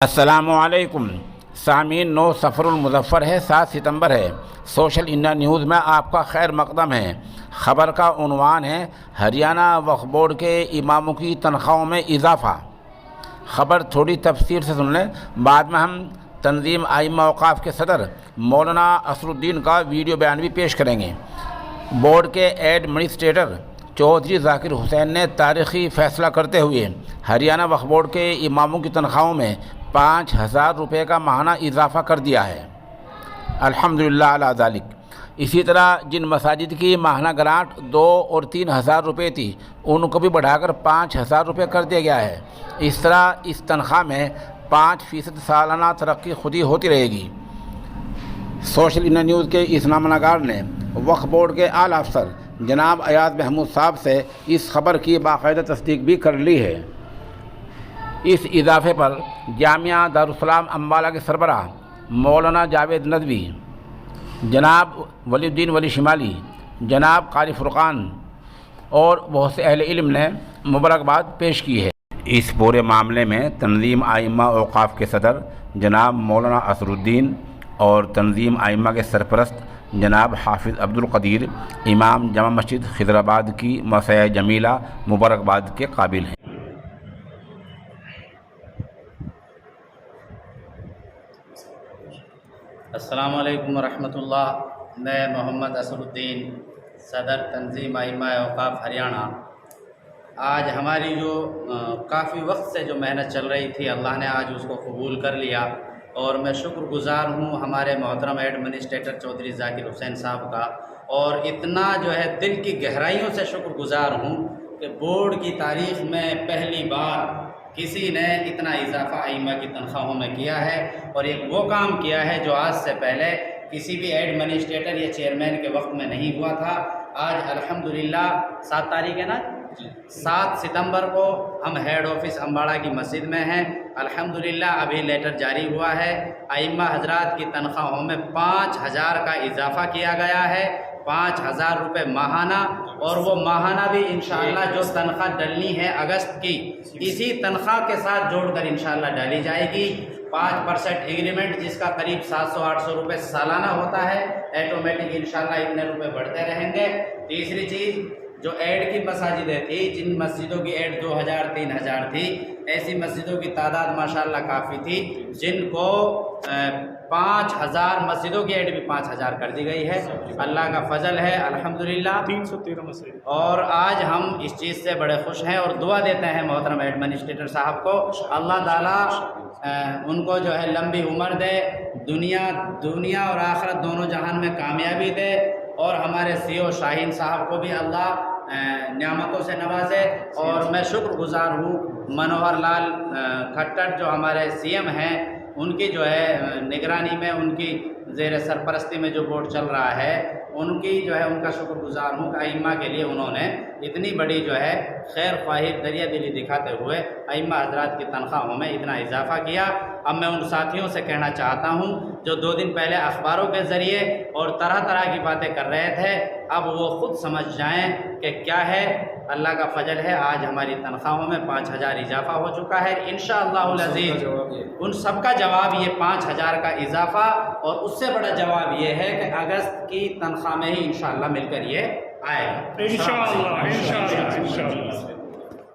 السلام علیکم سامعین، 9 صفر المظفر ہے، 7 ستمبر ہے۔ سوشل انڈیا نیوز میں آپ کا خیر مقدم ہے۔ خبر کا عنوان ہے ہریانہ وقف بورڈ کے اماموں کی تنخواہوں میں اضافہ۔ خبر تھوڑی تفصیل سے سن لیں، بعد میں ہم تنظیم ائمہ اوقاف کے صدر مولانا اسرالدین کا ویڈیو بیان بھی پیش کریں گے۔ بورڈ کے ایڈمنسٹریٹر چودھری ذاکر حسین نے تاریخی فیصلہ کرتے ہوئے ہریانہ وقف بورڈ کے اماموں کی تنخواہوں میں 5,000 روپے کا ماہانہ اضافہ کر دیا ہے۔ الحمدللہ علی ذالک۔ اسی طرح جن مساجد کی ماہانہ گرانٹ 2 اور 3,000 روپے تھی، ان کو بھی بڑھا کر 5,000 روپے کر دیا گیا ہے۔ اس طرح اس تنخواہ میں 5% سالانہ ترقی خود ہی ہوتی رہے گی۔ سوشل انڈیا نیوز کے اس نامہ نگار نے وقف بورڈ کے اعلیٰ افسر جناب ایاز محمود صاحب سے اس خبر کی باقاعدہ تصدیق بھی کر لی ہے۔ اس اضافے پر جامعہ دارالسلام امبالہ کے سربراہ مولانا جاوید ندوی، جناب ولی الدین ولی شمالی، جناب قاری فرقان اور بہت سے اہل علم نے مبارکباد پیش کی ہے۔ اس پورے معاملے میں تنظیم ائمہ اوقاف کے صدر جناب مولانا اسرالدین اور تنظیم ائمہ کے سرپرست جناب حافظ عبدالقدیر امام جامع مسجد خضرآباد کی مسیح جمیلہ مبارکباد کے قابل ہیں۔ السلام علیکم ورحمۃ اللہ۔ میں محمد اسرالدین، صدر تنظیم ائمہ اوقاف ہریانہ۔ آج ہماری جو کافی وقت سے جو محنت چل رہی تھی، اللہ نے آج اس کو قبول کر لیا، اور میں شکر گزار ہوں ہمارے محترم ایڈمنسٹریٹر چودھری ذاکر حسین صاحب کا، اور اتنا جو ہے دل کی گہرائیوں سے شکر گزار ہوں کہ بورڈ کی تاریخ میں پہلی بار کسی نے اتنا اضافہ ائمہ کی تنخواہوں میں کیا ہے، اور ایک وہ کام کیا ہے جو آج سے پہلے کسی بھی ایڈمنسٹریٹر یا چیئرمین کے وقت میں نہیں ہوا تھا۔ آج الحمدللہ 7 تاریخ ہے نا، 7 ستمبر کو ہم ہیڈ آفس امباڑہ کی مسجد میں ہیں۔ الحمدللہ ابھی لیٹر جاری ہوا ہے، ائمہ حضرات کی تنخواہوں میں 5,000 کا اضافہ کیا گیا ہے، 5,000 روپے ماہانہ، اور وہ ماہانہ بھی انشاءاللہ جو تنخواہ ڈلنی ہے اگست کی، اسی تنخواہ کے ساتھ جوڑ کر انشاءاللہ ڈالی جائے گی۔ 5% انکریمنٹ جس کا قریب 700-800 روپے سالانہ ہوتا ہے، ایٹومیٹک انشاءاللہ اتنے روپے بڑھتے رہیں گے۔ تیسری چیز، جو ایڈ کی مساجدیں تھی، جن مسجدوں کی ایڈ 2,000-3,000 تھی، ایسی مسجدوں کی تعداد ماشاءاللہ کافی تھی، جن کو 5,000 مسجدوں کی ایڈ بھی 5,000 کر دی گئی ہے۔ اللہ کا فضل ہے الحمدللہ، 313 مسجد۔ اور آج ہم اس چیز سے بڑے خوش ہیں اور دعا دیتے ہیں محترم ایڈمنسٹریٹر صاحب کو، اللہ تعالیٰ ان کو جو ہے لمبی عمر دے، دنیا اور آخرت دونوں جہان میں کامیابی دے، اور ہمارے CEO شاہین صاحب کو بھی اللہ نعمتوں سے نوازے۔ اور میں شکر گزار ہوں منوہر لال کھٹر جو ہمارے CM ہیں، ان کی جو ہے نگرانی میں، ان کی زیر سرپرستی میں جو بورڈ چل رہا ہے، ان کی جو ہے ان کا شکر گزار ہوں کہ ائمہ کے لیے انہوں نے اتنی بڑی جو ہے خیر خواہی دریا دلی دکھاتے ہوئے ائمہ حضرات کی تنخواہوں میں اتنا اضافہ کیا۔ اب میں ان ساتھیوں سے کہنا چاہتا ہوں جو 2 دن پہلے اخباروں کے ذریعے اور طرح طرح کی باتیں کر رہے تھے، اب وہ خود سمجھ جائیں کہ کیا ہے۔ اللہ کا فضل ہے، آج ہماری تنخواہوں میں 5,000 اضافہ ہو چکا ہے انشاءاللہ العزیز۔ ان سب کا جواب یہ 5,000 کا اضافہ، اور اس سے بڑا جواب یہ ہے کہ اگست کی تنخواہ میں ہی انشاءاللہ مل کر یہ آئے گا انشاءاللہ۔